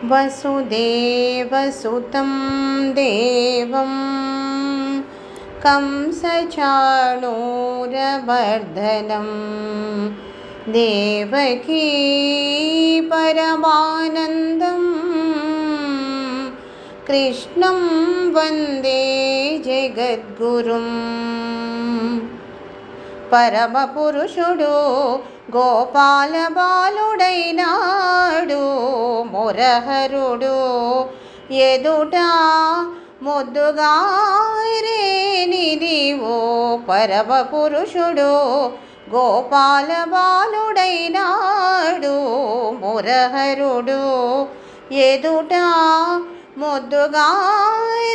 वसुदेवसुतं देवं कंसचाणूरमर्दनं देवकी परमानन्दं कृष्णं वन्दे जगद्गुरुं। పరమపురుషుడు గోపాల బాలుడైనాడు మురహరుడు ఎదుట ముద్దుగా రేనిదివో పరమపురుషుడు గోపాల బాలుడైనాడు మురహరుడు ఎదుట ముద్దుగా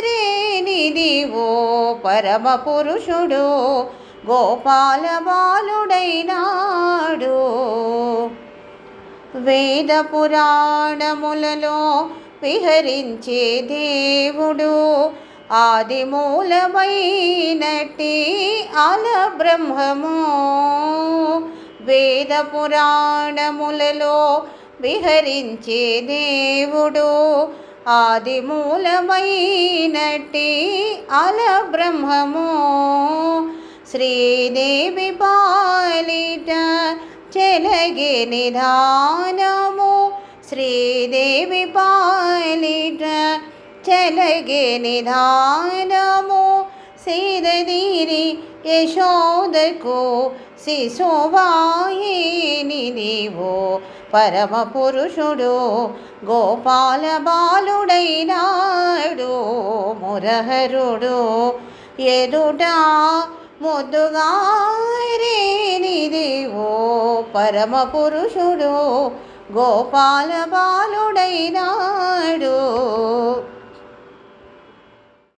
రేనిదివో పరమపురుషుడు గోపాల బాలుడైనాడు। వేద పురాణములలో విహరించే దేవుడు ఆది మూలమైనట్టి అల బ్రహ్మము। వేద పురాణములలో విహరించే దేవుడు ఆది మూలమైనట్టి అల బ్రహ్మము। శ్రీదేవి పాలిట చెలగే నిధానము శ్రీదేవి పాలిట చెలగే నిధానము సీదదీరి యశోదకు శిశువాయినిదివో పరమపురుషుడు గోపాల బాలుడైనాడు మురహరుడు ఎదుట ముద్దుగా రేనిదివో పరమపురుషుడు గోపాల బాలుడైనాడు।